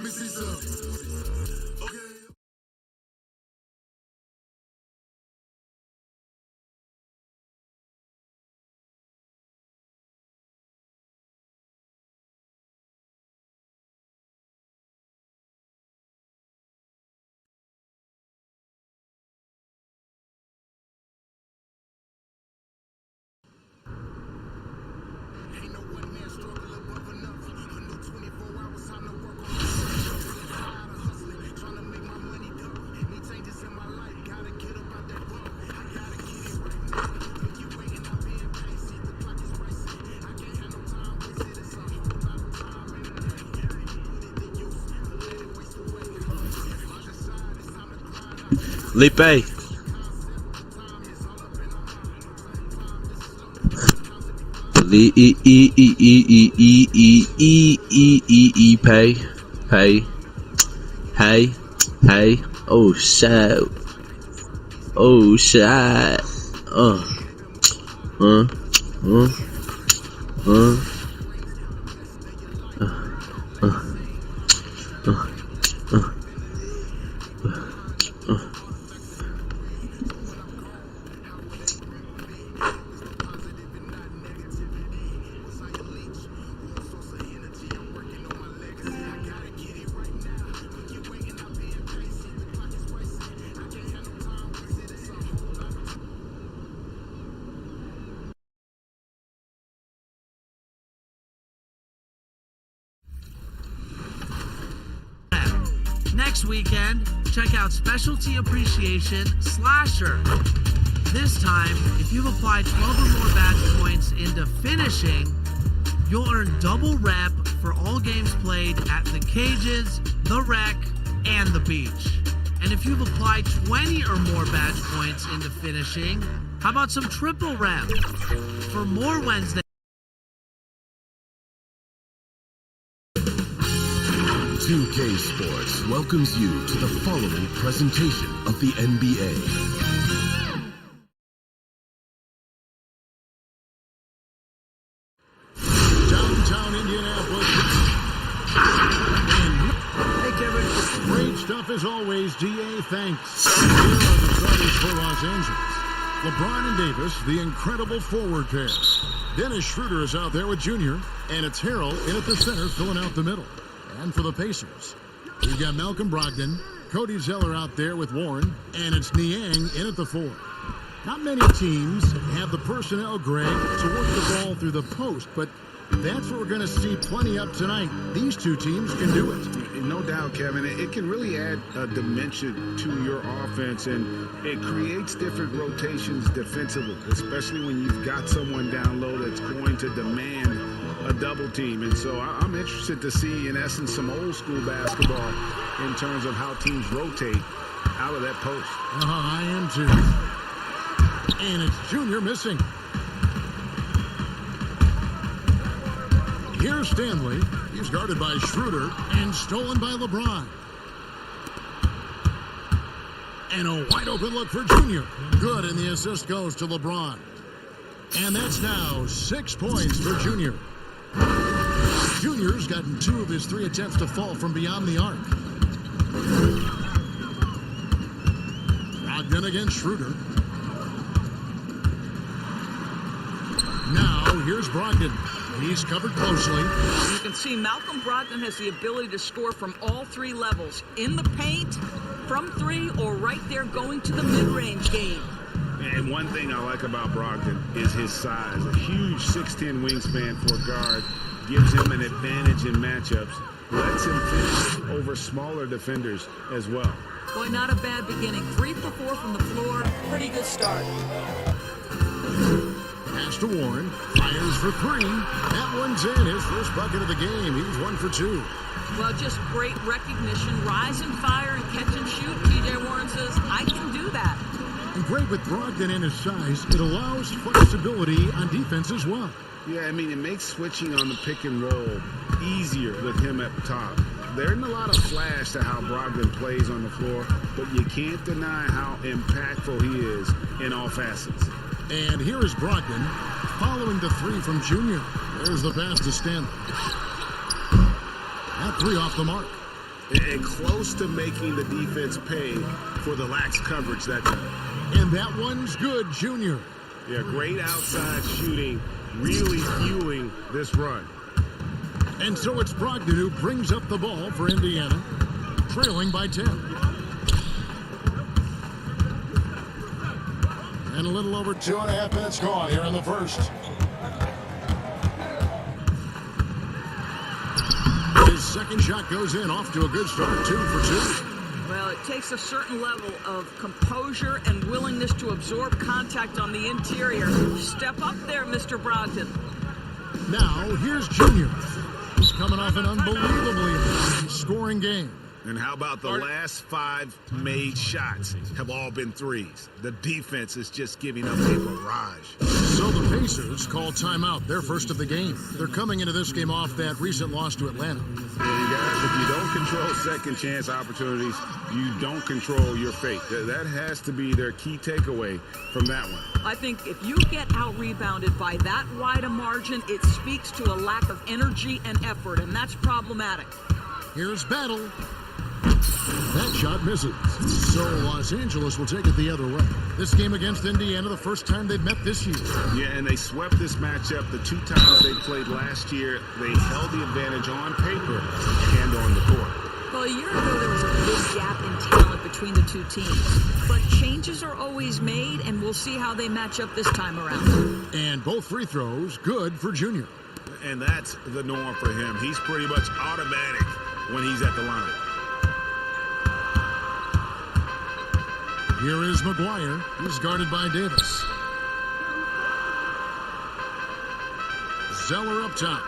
me see some. Okay. Lipe. Pay. Hey. Oh shit. Oh shit. Next weekend, check out Specialty Appreciation Slasher. This time, if you've applied 12 or more badge points into finishing, you'll earn double rep for all games played at the cages, the rec, and the beach. And if you've applied 20 or more badge points into finishing, how about some triple rep? For more Wednesday. 2K Sports welcomes you to the following presentation of the NBA. Downtown Indianapolis. Hey, Kevin. Great stuff as always, DA. Thanks. Here are the starters for Los Angeles. LeBron and Davis, the incredible forward pair. Dennis Schroeder is out there with Junior, and it's Harrell in at the center filling out the middle. And for the Pacers, we've got Malcolm Brogdon, Cody Zeller out there with Warren, and it's Niang in at the 4. Not many teams have the personnel, Greg, to work the ball through the post, but that's what we're going to see plenty of tonight. These two teams can do it. No doubt, Kevin. It can really add a dimension to your offense, and it creates different rotations defensively, especially when you've got someone down low that's going to demand a double team. And so I'm interested to see, in essence, some old school basketball in terms of how teams rotate out of that post. I am too. And it's Junior missing. Here's Stanley. He's guarded by Schroeder and stolen by LeBron. And a wide open look for Junior. Good, and the assist goes to LeBron. And that's now 6 points for Junior. Junior's gotten 2 of his 3 attempts to fall from beyond the arc. Brogdon against Schroeder. Now here's Brogdon. He's covered closely. You can see Malcolm Brogdon has the ability to score from all 3 levels. In the paint, from 3, or right there going to the mid-range game. And one thing I like about Brogdon is his size. A huge 6'10" wingspan for a guard gives him an advantage in matchups. Lets him finish over smaller defenders as well. Boy, not a bad beginning. 3 for 4 from the floor. Pretty good start. Pass to Warren. Fires for 3. That one's in. His first bucket of the game. He's 1 for 2. Well, just great recognition. Rise and fire and catch and shoot. TJ Warren says, I can do that. And great with Brogdon and his size, it allows flexibility on defense as well. Yeah, I mean, it makes switching on the pick and roll easier with him at the top. There isn't a lot of flash to how Brogdon plays on the floor, but you can't deny how impactful he is in all facets. And here is Brogdon following the 3 from Junior. There's the pass to Stanley. That 3 off the mark. and close to making the defense pay for the lax coverage that time. And that one's good, Junior. Yeah, great outside shooting, really fueling this run. And so it's Brogdon who brings up the ball for Indiana, trailing by 10. And a little over 2.5 minutes gone here in the first. His second shot goes in, off to a good start, 2 for 2. Well, it takes a certain level of composure and willingness to absorb contact on the interior. Step up there, Mr. Brogdon. Now, here's Junior. He's coming off an unbelievably scoring game. And how about the last 5 made shots have all been threes? The defense is just giving up a barrage. So the Pacers call timeout, their first of the game. They're coming into this game off that recent loss to Atlanta. Yeah, you guys, if you don't control second chance opportunities, you don't control your fate. That has to be their key takeaway from that one. I think if you get out-rebounded by that wide a margin, it speaks to a lack of energy and effort, and that's problematic. Here's Battle. That shot misses. So Los Angeles will take it the other way. This game against Indiana, the first time they've met this year. Yeah, and they swept this matchup the 2 times they played last year. They held the advantage on paper and on the court. Well, a year ago, there was a big gap in talent between the two teams. But changes are always made, and we'll see how they match up this time around. And both free throws good for Junior. And that's the norm for him. He's pretty much automatic when he's at the line. Here is McGuire. He's guarded by Davis. Zeller up top.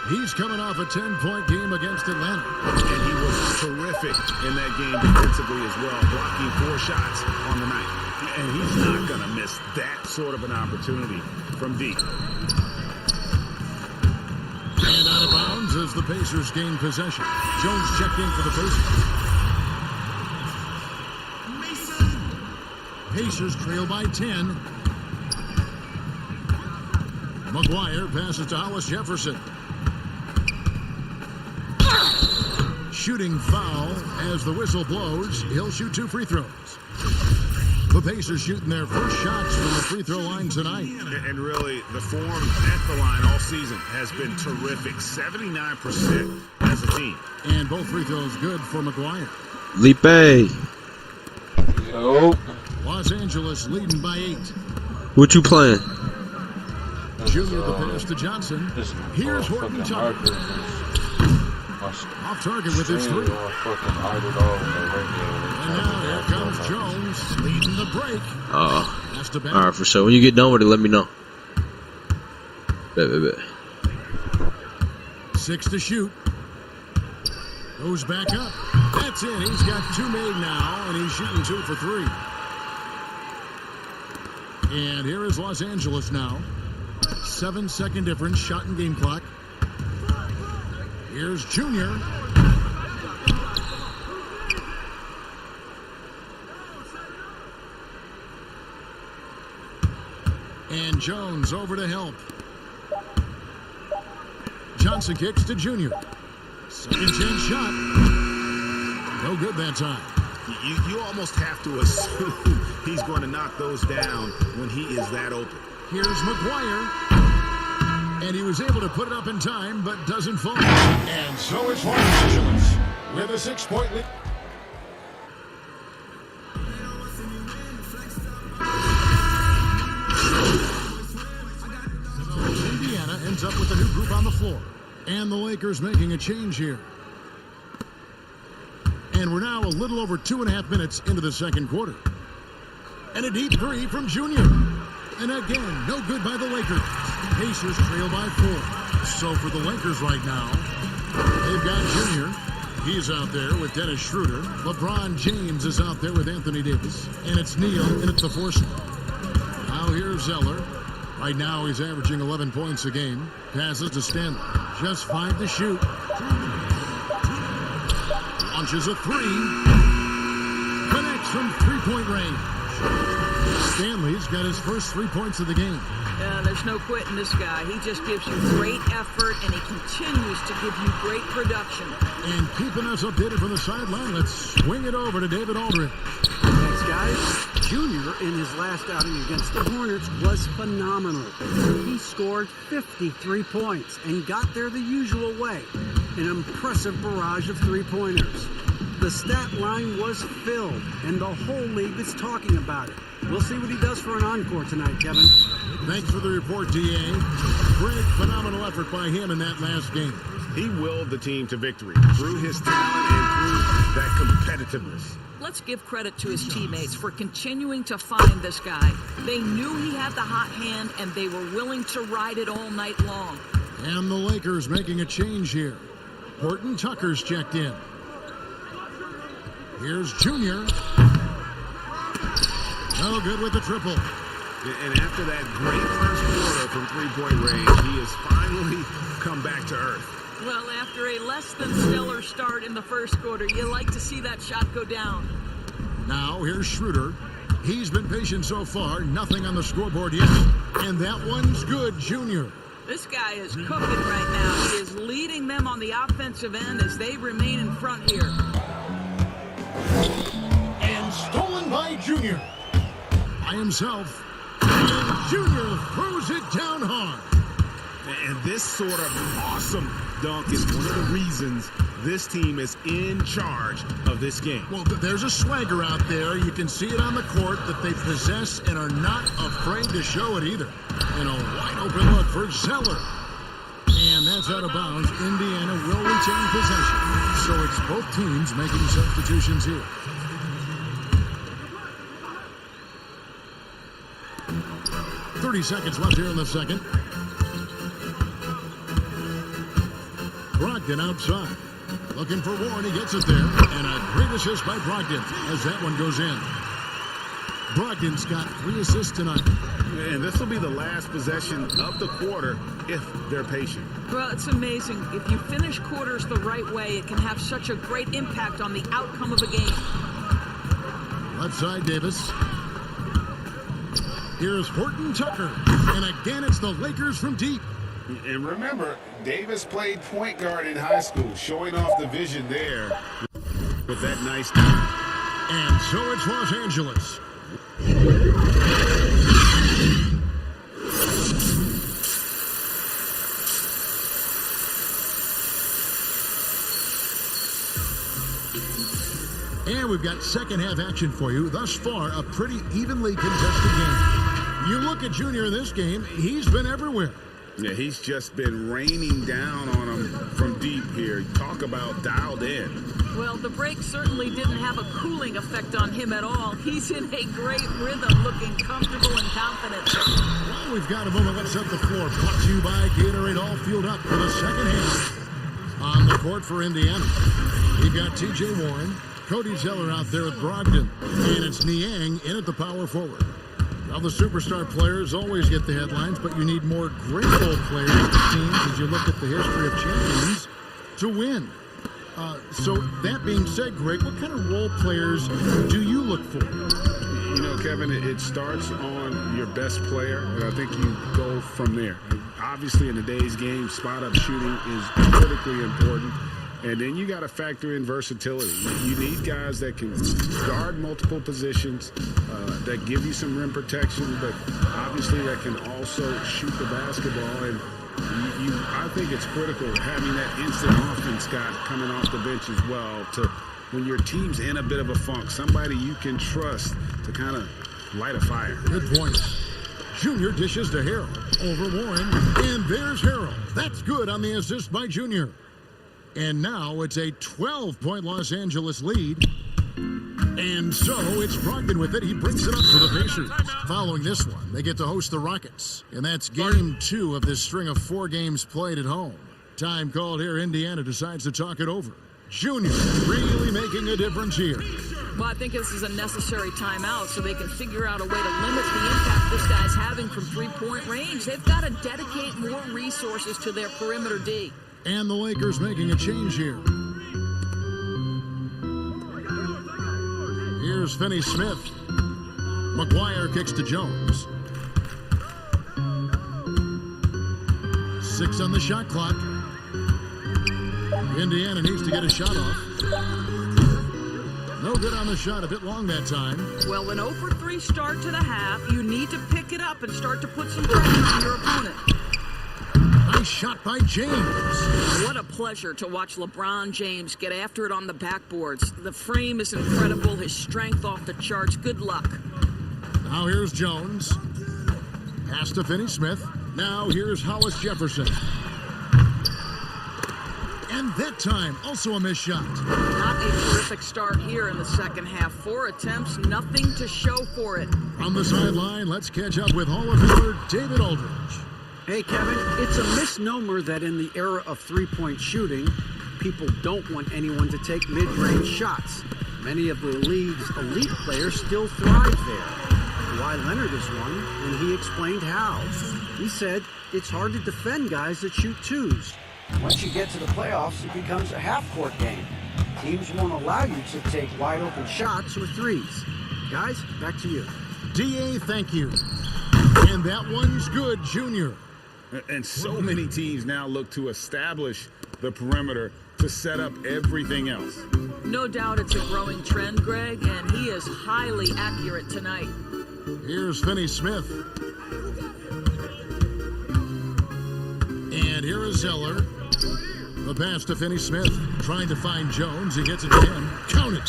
He's coming off a 10-point game against Atlanta. And he was terrific in that game defensively as well, blocking 4 shots on the night. And he's not going to miss that sort of an opportunity from deep. And out of bounds as the Pacers gain possession. Jones checked in for the Pacers. Pacers trail by 10. McGuire passes to Hollis Jefferson. Shooting foul as the whistle blows. He'll shoot 2 free throws. The Pacers shooting their first shots from the free throw line tonight. And really, the form at the line all season has been terrific. 79% as a team. And both free throws good for McGuire. Lipe, Yo. Los Angeles leading by 8. what you playing? Junior the pass to Johnson. Here's Horton Tucker. Off target with his 3. And now here comes Jones leading the break. All right, for sure. When you get done with it, let me know. Bet. 6 to shoot. Goes back up. That's it. He's got 2 made now, and he's shooting 2 for 3. And here is Los Angeles now. 7-second difference, shot and game clock. Here's Junior. And Jones over to help. Johnson kicks to Junior. Second chance shot. No good that time. You almost have to assume he's going to knock those down when he is that open. Here's McGuire. And he was able to put it up in time, but doesn't fall. And so it's Los Angeles with a 6-point lead. Indiana ends up with a new group on the floor. And the Lakers making a change here. And we're now a little over 2.5 minutes into the second quarter. And a deep 3 from Junior. And again, no good by the Lakers. Pacers trail by 4. So for the Lakers right now, they've got Junior. He's out there with Dennis Schroeder. LeBron James is out there with Anthony Davis. And it's Neal, and it's the force. Now here's Zeller. Right now he's averaging 11 points a game. Passes to Stanley. Just 5 to shoot. Launches a 3. Connects from 3-point range. Stanley's got his first 3 points of the game. Yeah, there's no quitting this guy. He just gives you great effort, and he continues to give you great production. And keeping us updated from the sideline, let's swing it over to David Aldridge. Thanks, guys. Junior, in his last outing against the Hornets, was phenomenal. He scored 53 points and got there the usual way. An impressive barrage of three-pointers. The stat line was filled, and the whole league is talking about it. We'll see what he does for an encore tonight, Kevin. Thanks for the report, D.A. Great, phenomenal effort by him in that last game. He willed the team to victory through his talent and through that competitiveness. Let's give credit to his teammates for continuing to find this guy. They knew he had the hot hand, and they were willing to ride it all night long. And the Lakers making a change here. Horton Tucker's checked in. Here's Junior. No good with the triple. And after that great first quarter from three-point range, he has finally come back to earth. Well, after a less than stellar start in the first quarter, you like to see that shot go down. Now here's Schroeder. He's been patient so far, nothing on the scoreboard yet. And that one's good, Junior. This guy is cooking right now. He is leading them on the offensive end as they remain in front here. And stolen by Junior. By himself. And Junior throws it down hard. And this sort of awesome dunk is one of the reasons this team is in charge of this game. Well, there's a swagger out there. You can see it on the court that they possess and are not afraid to show it either. And a wide open look for Zeller. And that's out of bounds. Indiana will retain possession. So it's both teams making substitutions here. .30 seconds left here in the second. Brogdon outside. Looking for Warren. He gets it there. And a great assist by Brogdon as that one goes in. Brogdon's got 3 assists tonight. And this will be the last possession of the quarter if they're patient. Well, it's amazing. If you finish quarters the right way, it can have such a great impact on the outcome of a game. Left side, Davis. Here's Horton Tucker. And again, it's the Lakers from deep. And remember, Davis played point guard in high school, showing off the vision there with that nice dunk. And so it's Los Angeles. And we've got second half action for you. Thus far, a pretty evenly contested game. You look at Junior in this game, he's been everywhere. Yeah, he's just been raining down on him from deep here. Talk about dialed in. Well, the break certainly didn't have a cooling effect on him at all. He's in a great rhythm, looking comfortable and confident. Well, we've got a moment. Let's set the floor. Brought to you by Gatorade, all fueled up for the second half. On the court for Indiana, we've got T.J. Warren, Cody Zeller out there with Brogdon, and it's Niang in at the power forward. Now, the superstar players always get the headlines, but you need more great role players, it seems, as you look at the history of champions, to win. So, that being said, Greg, what kind of role players do you look for? You know, Kevin, it starts on your best player, and I think you go from there. Obviously, in today's game, spot-up shooting is critically important. And then you got to factor in versatility. You need guys that can guard multiple positions, that give you some rim protection, but obviously that can also shoot the basketball. And I think it's critical having that instant offense guy coming off the bench as well to when your team's in a bit of a funk, somebody you can trust to kind of light a fire. Good point. Junior dishes to Harrell. Over Warren. And there's Harrell. That's good on the assist by Junior. And now it's a 12-point Los Angeles lead. And so it's Brogdon with it. He brings it up for the Pacers. Following this one, they get to host the Rockets. And that's game 2 of this string of 4 games played at home. Time called here. Indiana decides to talk it over. Junior really making a difference here. Well, I think this is a necessary timeout so they can figure out a way to limit the impact this guy's having from three-point range. They've got to dedicate more resources to their perimeter D. And the Lakers making a change here. Here's Finney Smith. McGuire kicks to Jones. 6 on the shot clock. Indiana needs to get a shot off. No good on the shot, a bit long that time. Well, an 0 for 3 start to the half. You need to pick it up and start to put some pressure on your opponent. Nice shot by James. What a pleasure to watch LeBron James get after it on the backboards. The frame is incredible, his strength off the charts. Good luck. Now here's Jones. Pass to Finney-Smith. Now here's Hollis Jefferson. And that time, also a missed shot. Not a terrific start here in the second half. 4 attempts, nothing to show for it. On the sideline, let's catch up with Hall of Famer David Aldridge. Hey, Kevin, it's a misnomer that in the era of three-point shooting, people don't want anyone to take mid-range shots. Many of the league's elite players still thrive there. Kawhi Leonard is one, and he explained how. He said it's hard to defend guys that shoot twos. Once you get to the playoffs, it becomes a half-court game. Teams won't allow you to take wide-open shots or threes. Guys, back to you. DA, thank you. And that one's good, Junior. And so many teams now look to establish the perimeter to set up everything else. No doubt it's a growing trend, Greg, and he is highly accurate tonight. Here's Finney-Smith. And here is Zeller. The pass to Finney-Smith. Trying to find Jones. He gets it to him. Count it.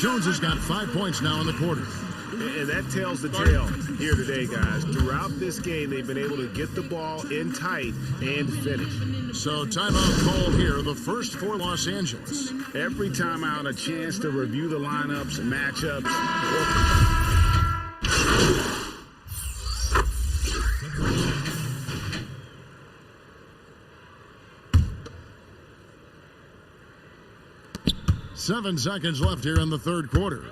Jones has got 5 points now in the quarter. And that tells the tale here today, guys. Throughout this game, they've been able to get the ball in tight and finish. So timeout call here, the first for Los Angeles. Every timeout, a chance to review the lineups, matchups. 7 seconds left here in the third quarter.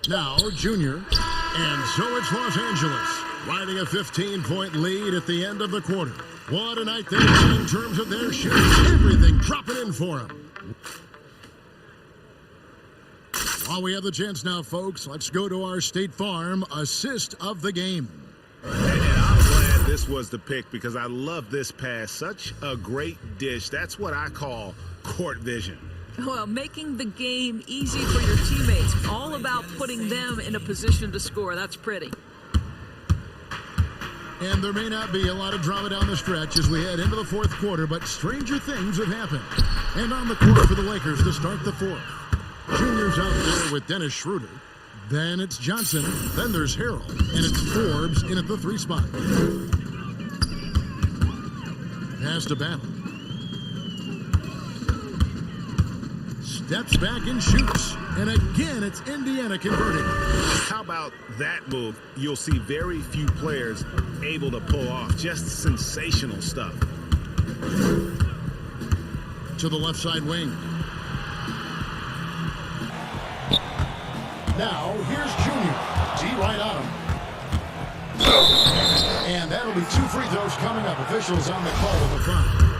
Now, Junior. And so it's Los Angeles, riding a 15-point lead at the end of the quarter. What a night they've had in terms of their shooting. Everything dropping in for them. While we have the chance now, folks, let's go to our State Farm assist of the game. And I'm glad this was the pick because I love this pass. Such a great dish. That's what I call court vision. Well, making the game easy for your teammates. All about putting them in a position to score. That's pretty. And there may not be a lot of drama down the stretch as we head into the fourth quarter, but stranger things have happened. And on the court for the Lakers to start the fourth. Junior's out there with Dennis Schroeder. Then it's Johnson. Then there's Harrell. And it's Forbes in at the 3 spot. Pass to Battle. Steps back and shoots. And again, it's Indiana converting. How about that move? You'll see very few players able to pull off. Just sensational stuff. To the left side wing. Now, here's Junior. D right on him. And that'll be 2 free throws coming up. Officials on the call of the foul.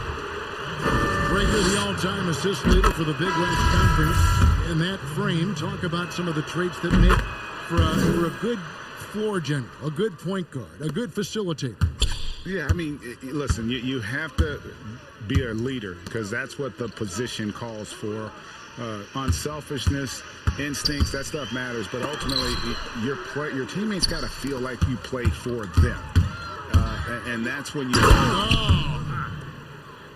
Breaker, the all-time assist leader for the Big West Conference. In that frame, talk about some of the traits that make for a good floor general, a good point guard, a good facilitator. Yeah, I mean, listen, you have to be a leader because that's what the position calls for. Unselfishness, instincts, that stuff matters. But ultimately, your teammates got to feel like you played for them. And that's when you...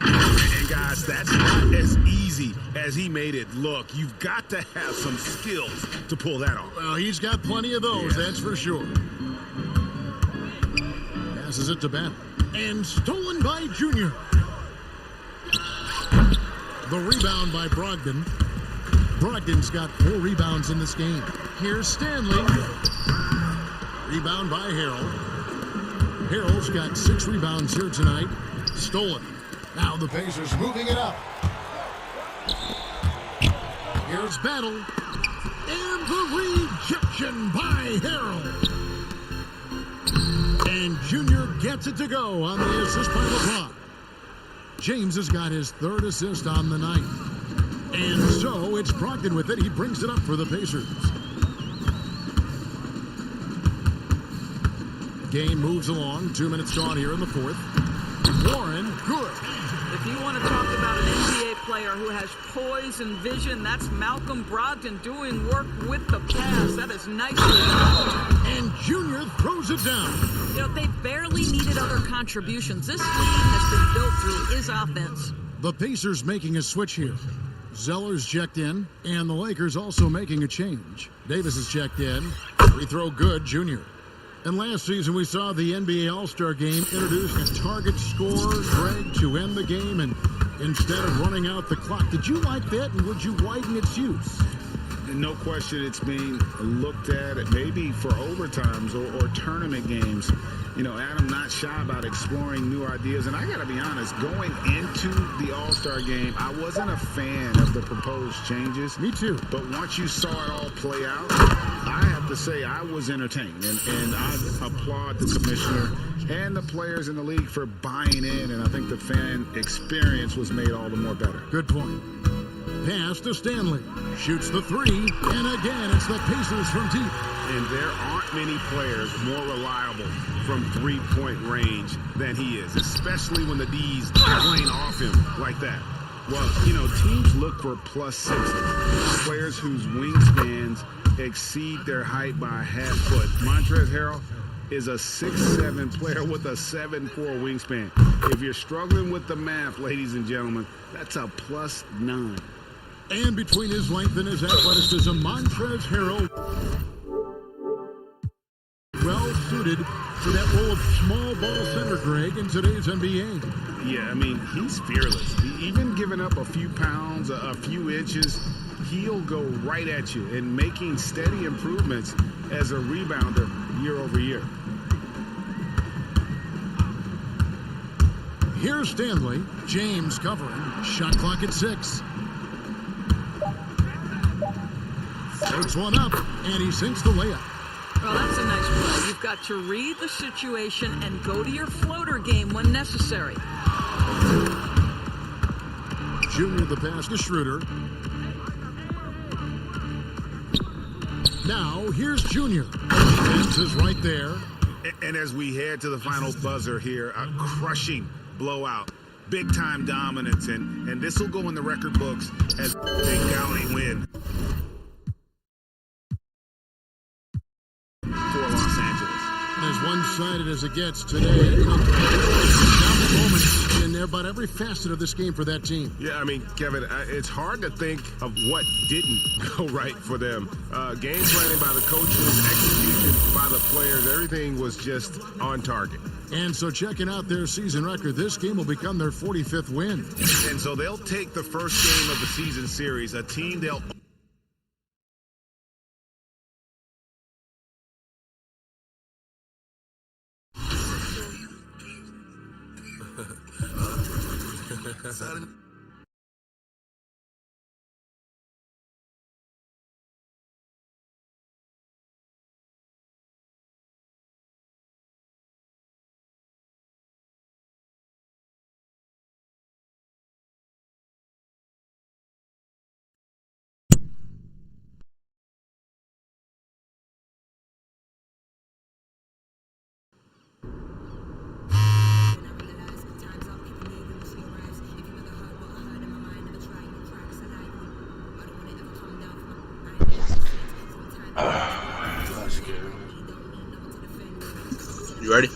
And guys, that's not as easy as he made it look. You've got to have some skills to pull that off. Well, he's got plenty of those, that's for sure. Passes it to Battle. And stolen by Junior. The rebound by Brogdon. Brogdon's got 4 rebounds in this game. Here's Stanley. Rebound by Harrell. Harrell's got 6 rebounds here tonight. Stolen. Now the Pacers moving it up. Here's Battle. And the rejection by Harrell. And Junior gets it to go on the assist by LeBron. James has got his 3rd assist on the night. And so it's Brogdon with it. He brings it up for the Pacers. Game moves along. 2 minutes gone here in the fourth. Warren, good. If you want to talk about an NBA player who has poise and vision, that's Malcolm Brogdon doing work with the pass. That is nicely done. And Junior throws it down. You know, they barely needed other contributions. This lead has been built through his offense. The Pacers making a switch here. Zeller's checked in, and the Lakers also making a change. Davis is checked in. Free throw good, Junior. And last season, we saw the NBA All-Star Game introduce a target scorer, Greg, to end the game, and instead of running out the clock. Did you like that, and would you widen its use? And no question it's being looked at maybe for overtimes or tournament games. You know, Adam not shy about exploring new ideas. And I got to be honest, going into the All-Star game, I wasn't a fan of the proposed changes. Me too. But once you saw it all play out, I have to say I was entertained. And I applaud the commissioner and the players in the league for buying in. And I think the fan experience was made all the more better. Good point. Pass to Stanley. Shoots the three. And again, it's the Pacers from deep. And there aren't many players more reliable from three-point range than he is, especially when the D's are playing off him like that. Well, you know, teams look for plus 60, players whose wingspans exceed their height by a half foot. Montrezl Harrell is a 6'7" player with a 7'4" wingspan. If you're struggling with the math, ladies and gentlemen, that's a plus 9. And between his length and his athleticism, Montrezl Harrell well suited for that role of small ball center, Greg, in today's NBA. Yeah, I mean, he's fearless. Even giving up a few pounds, a few inches, he'll go right at you and making steady improvements as a rebounder year over year. Here's Stanley. James covering. Shot clock at 6. Floats one up, and he sinks the layup. Well, that's a nice play. You've got to read the situation and go to your floater game when necessary. Junior the pass to Schroeder. Now, here's Junior. Defense is right there. And as we head to the final buzzer here, a crushing blowout. Big-time dominance, and this will go in the record books as a gallant win for Los Angeles. As one-sided as it gets today, down moments in there about every facet of this game for that team. Yeah, I mean, Kevin, it's hard to think of what didn't go right for them. Game planning by the coaches, execution by the players, everything was just on target. And so checking out their season record, this game will become their 45th win. And so they'll take the first game of the season series, a team they'll You ready?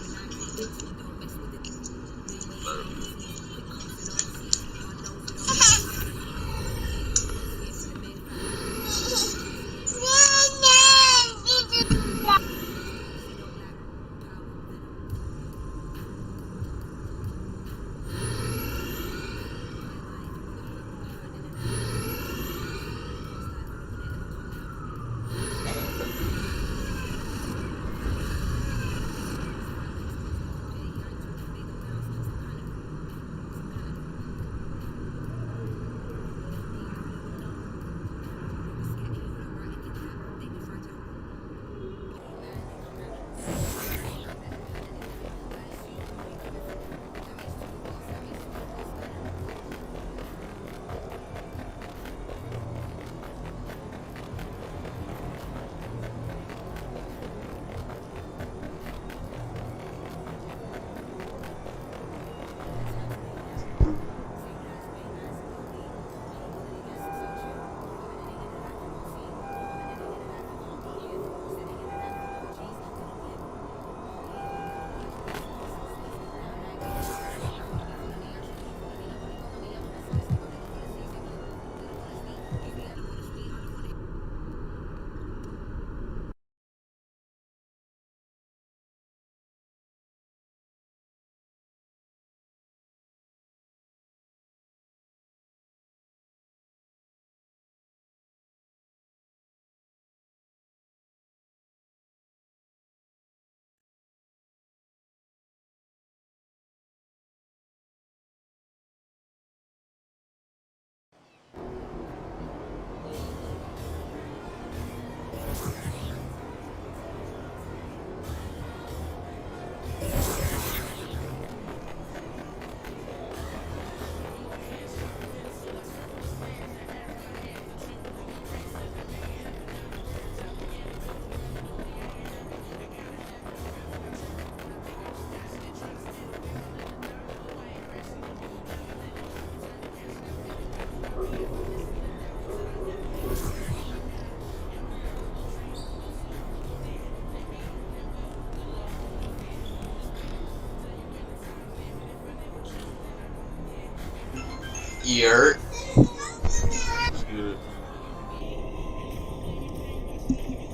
You hurt? Let's get it.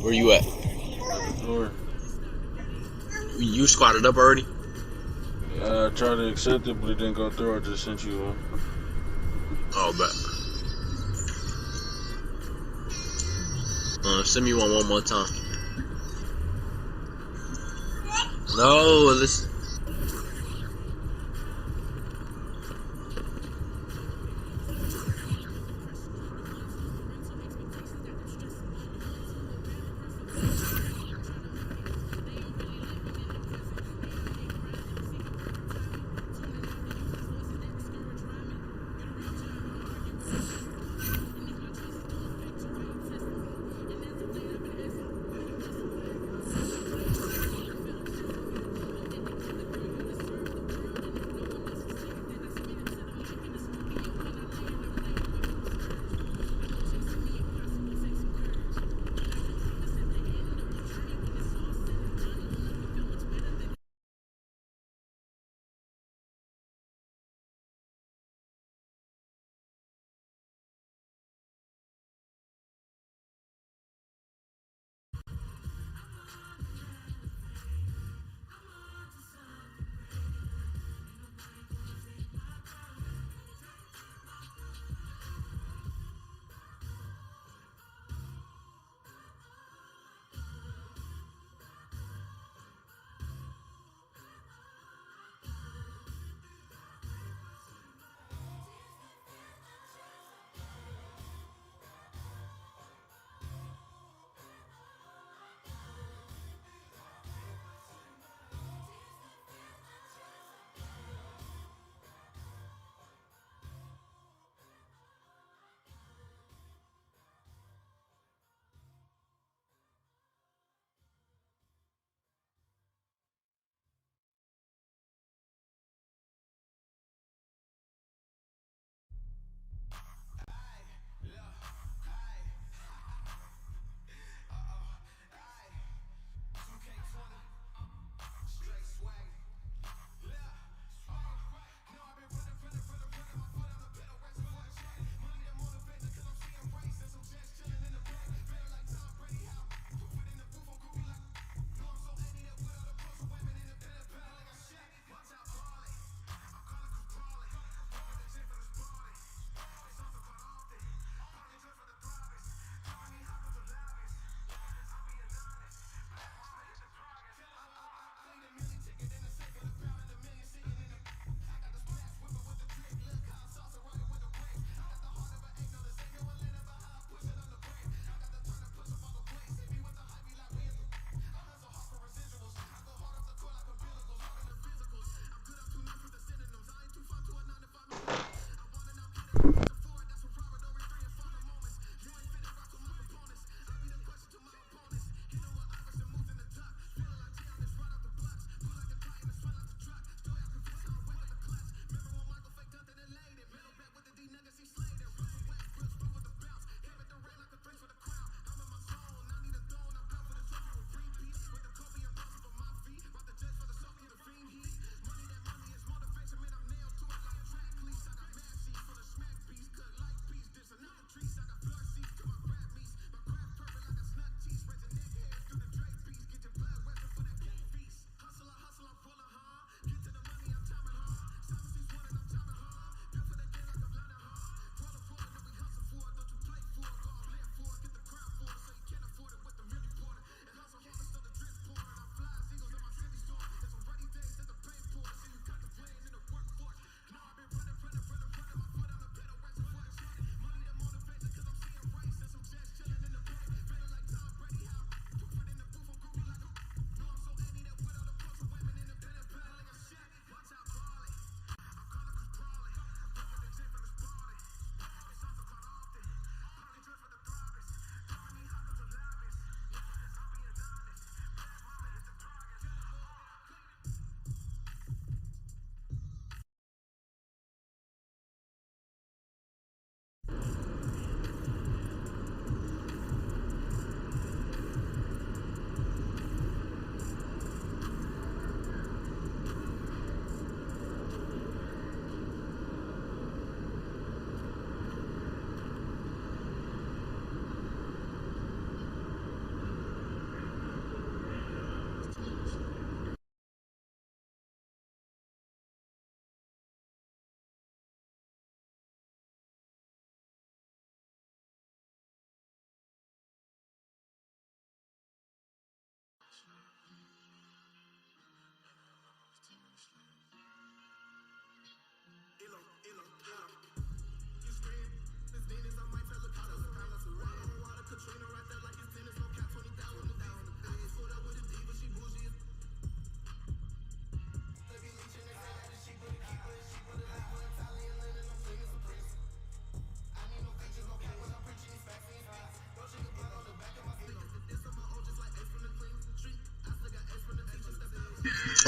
Where you at? At the door. You squatted up already? I tried to accept it, but it didn't go through. I just sent you one. Oh, bet. Send me one more time. No, listen.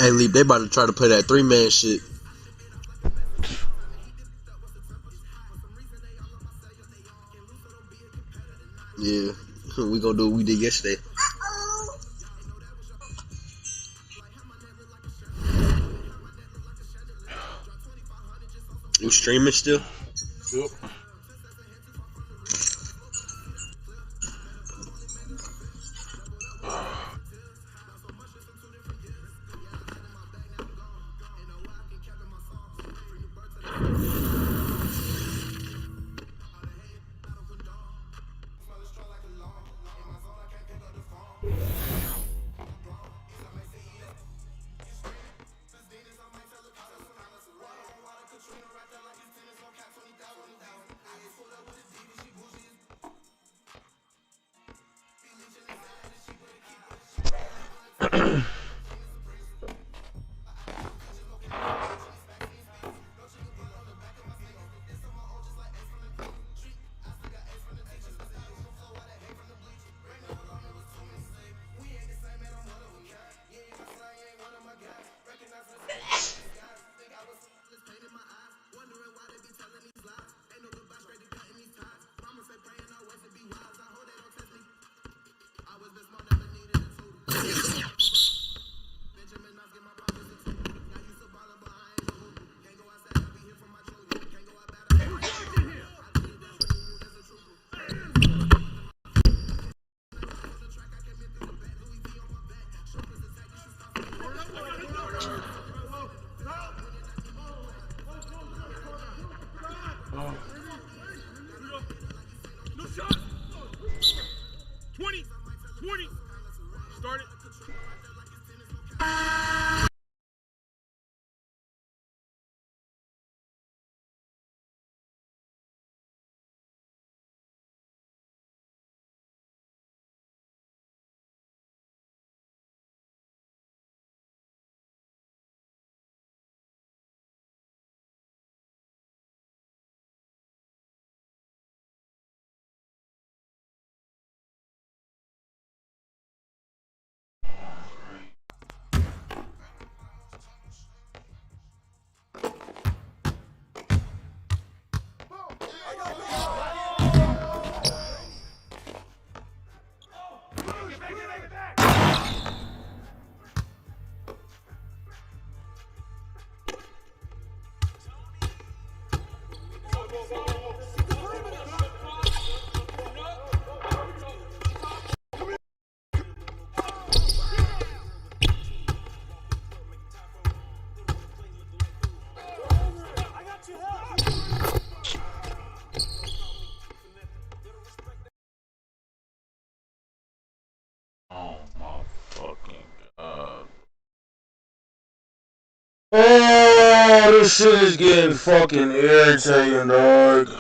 Hey, Leap, they about to try to play that 3-man shit. Yeah, we gonna do what we did yesterday. You streaming still? Yep. No shot. 20. 20. Start it. Oh my fucking god. Oh, this shit is getting fucking irritating, dog.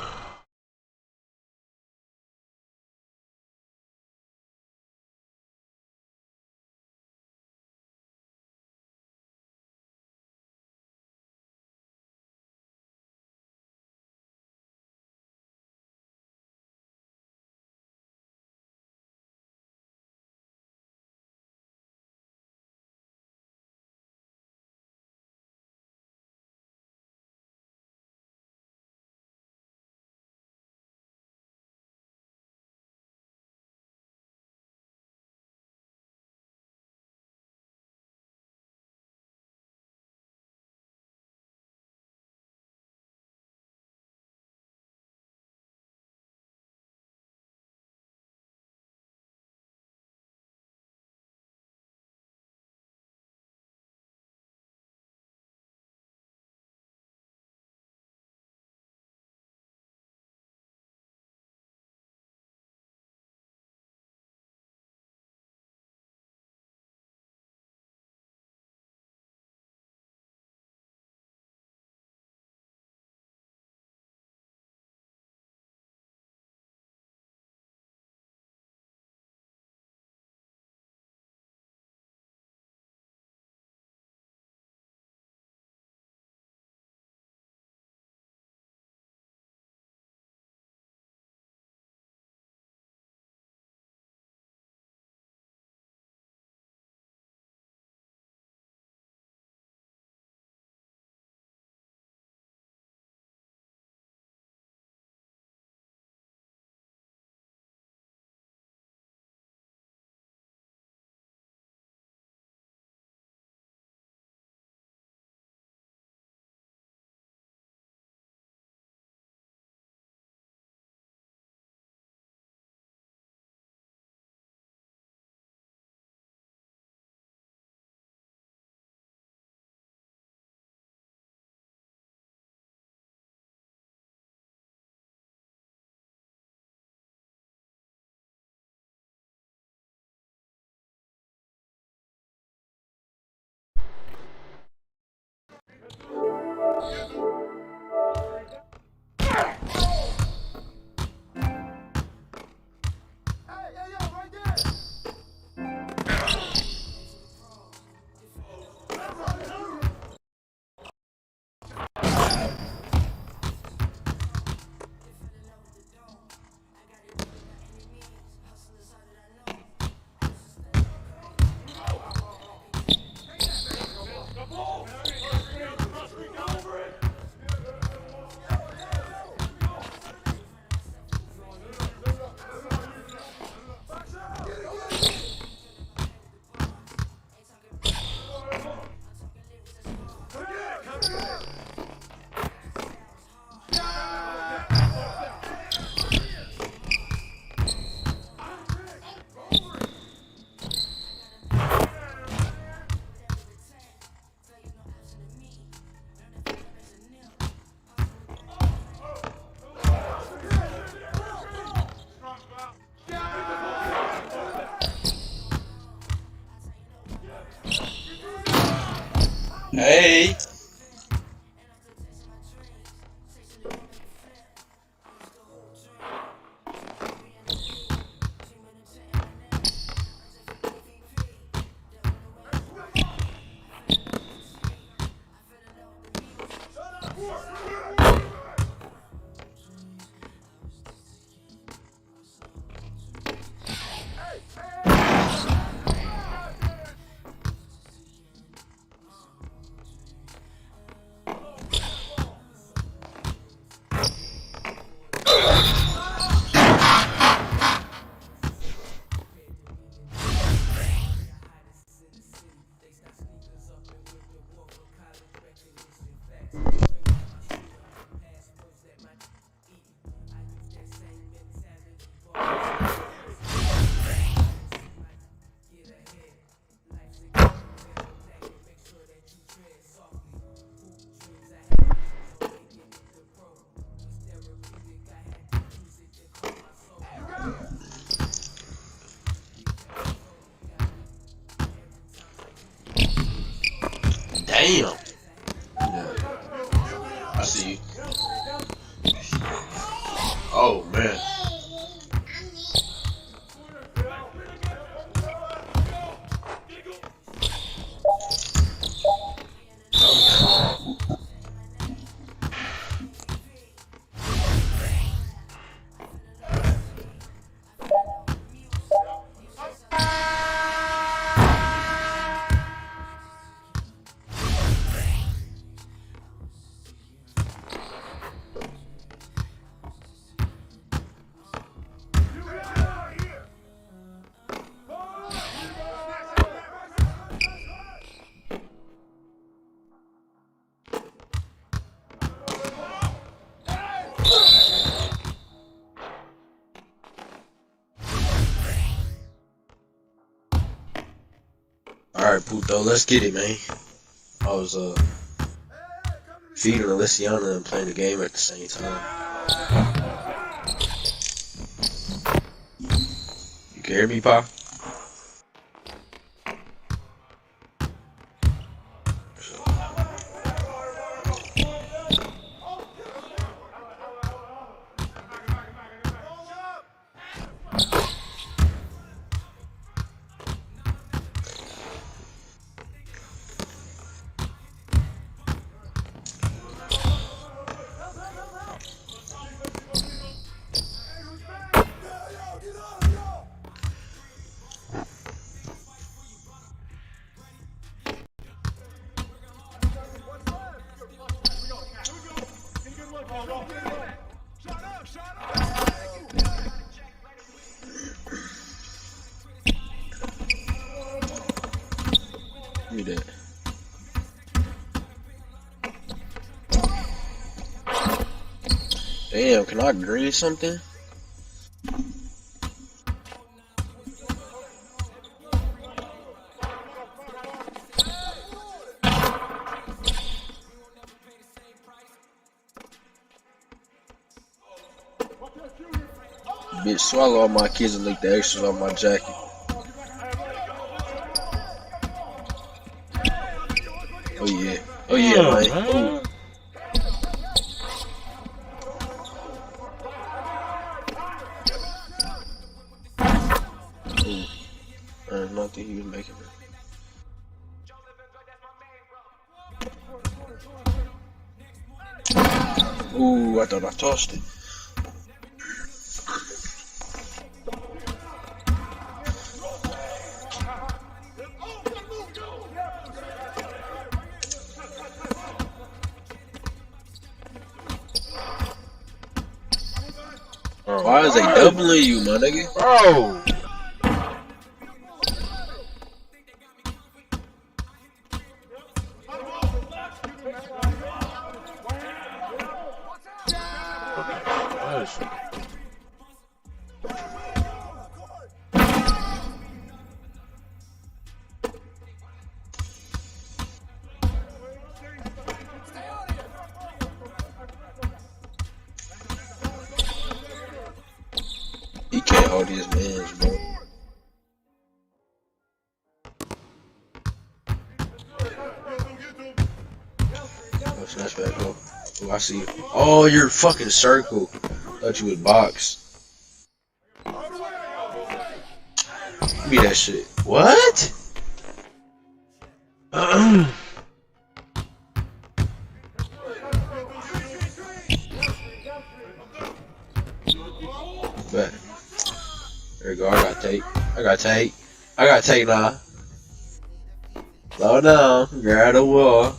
Damn. Yeah. I see you. Oh man. Alright, Puto, let's get it, man. I was feeding Alessiana and playing the game at the same time. You can hear me, Pa? Give me that. Damn, can I green something? Bitch, swallow all my kids and lick the extras off my jacket. Oh yeah. Oh yeah, man. Ooh. I did not think he was making it. Ooh, I thought I tossed it. Why is they doubling you, my nigga? Bro! He can't hold his mans, bro. Oh, snatch back, bro. Oh, I see you. Oh, you're fucking circle. Thought you was box. Give me that shit. What? Bet. There we go. I got tape. I got tape. I got tape now. Slow down. Grab the wall.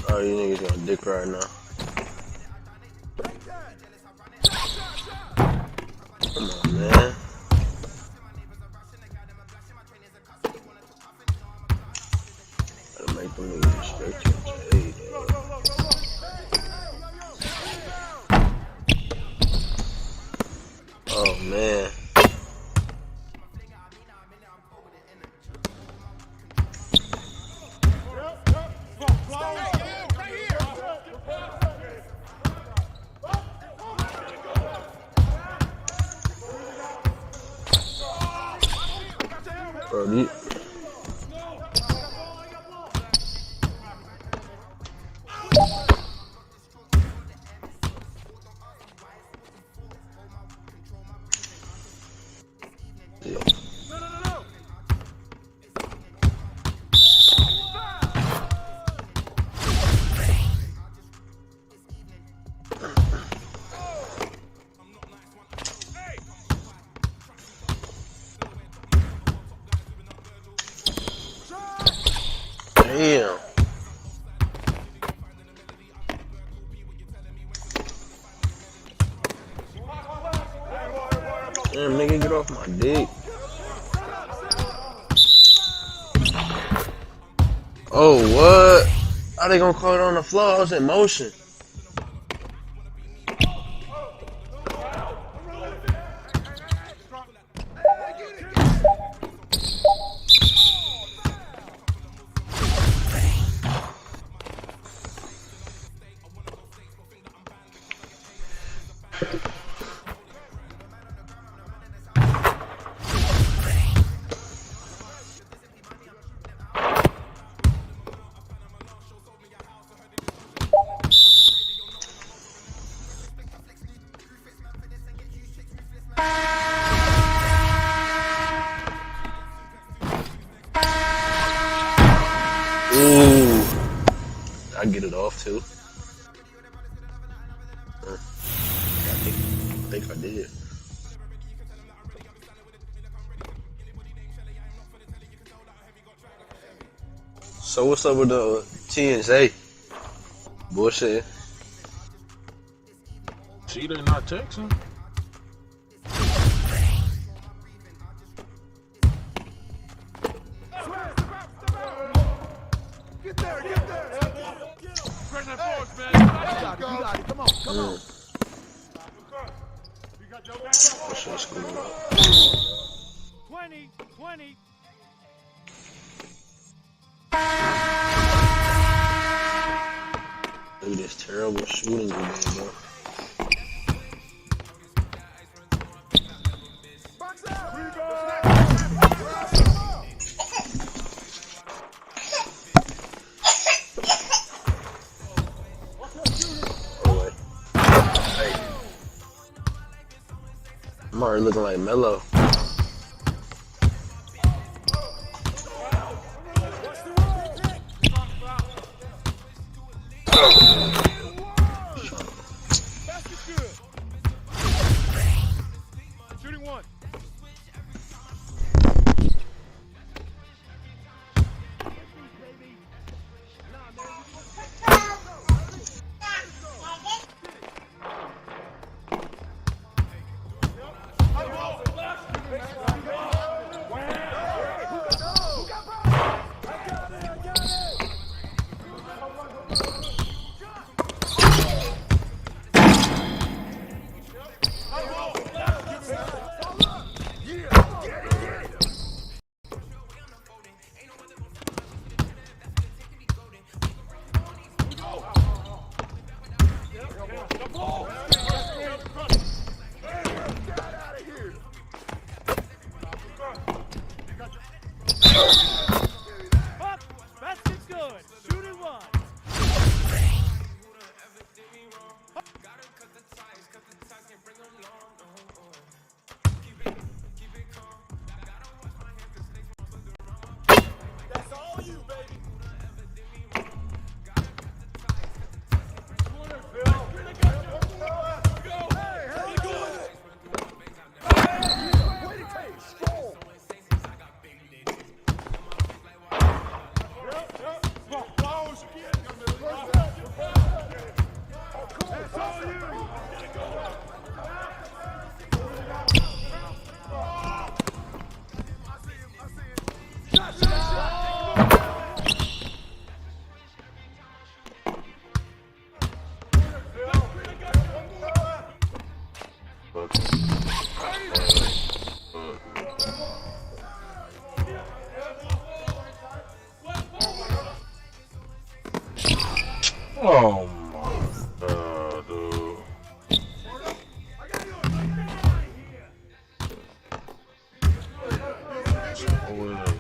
Oh, you niggas got dick right now. Come on, man. Gotta make them niggas straight to the Bro, these... Damn. Damn, nigga, get off my dick. Oh, what? How they gonna call it on the floor? I was in motion. Ooh. I get it off too. I think I did. So what's up with the TNA? Bullshit. See, they're not texting. Get there, get there. Press that forward, man. You got it. Come on, come on. You got your back. 20, 20. Look at this terrible shooting game, bro. Box out. Here you go. I'm already looking like Melo. Shooting one. Basket's good. Shooting one. That's all you, baby. Corner, Phil. Go. Hey, how you doing? Way to take. Strong. That's all you. Oh my god, dude. where it is.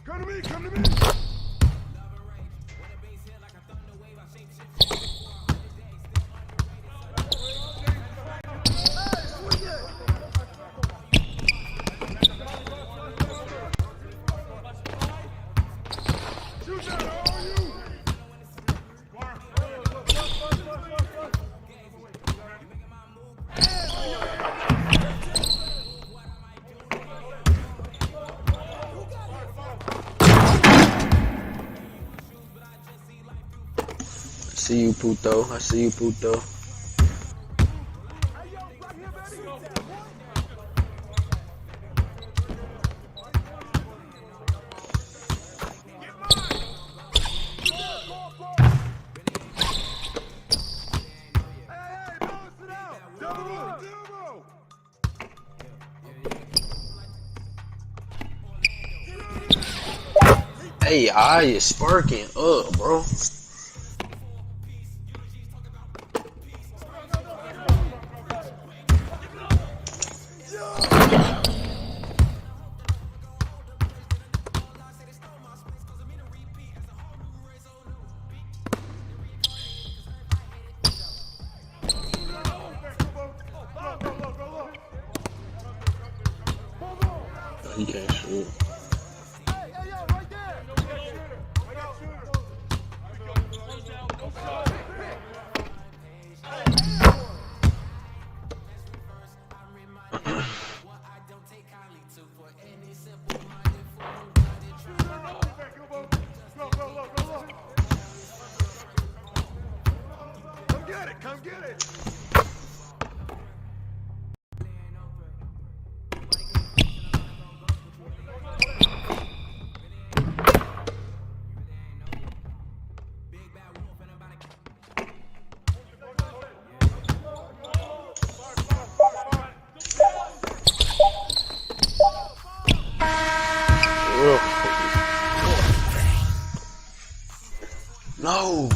Come to me, come to me. I see you, Puto. I see you, Puto. Hey, I is sparking up, bro. He can't shoot. Come get it. No.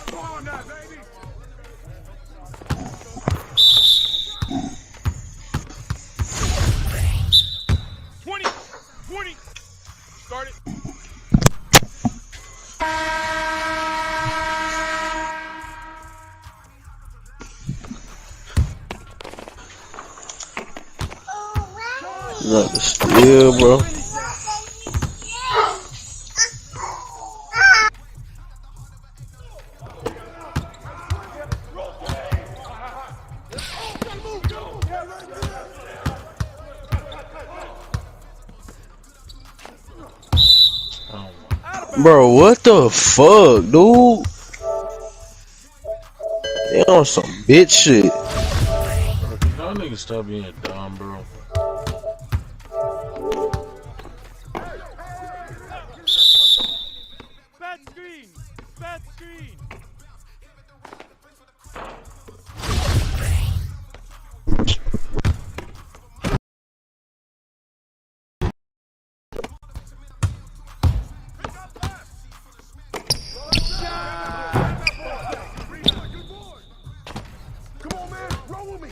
Come on now, baby. Start it. Look, still, bro. Bro, what the fuck, dude? They on some bitch shit. Y'all niggas stop being dumb, bro. Bad screen. Bad screen. Come on, man. Roll with me.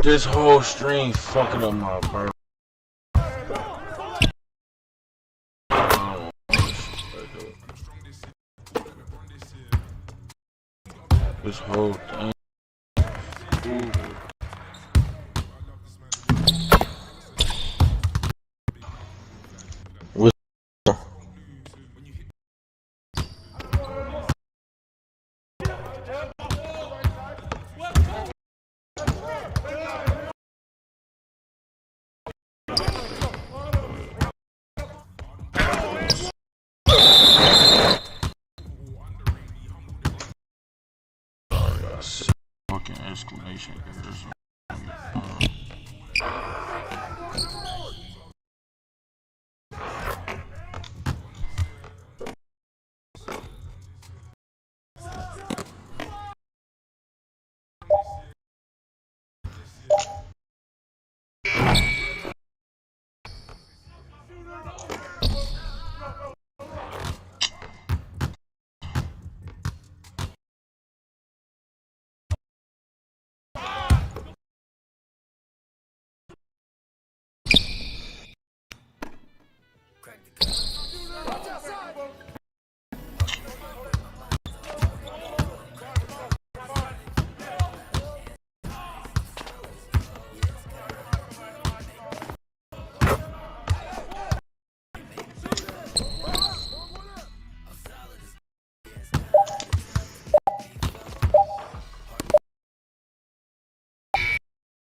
This whole stream fucking up my purse. This whole thing.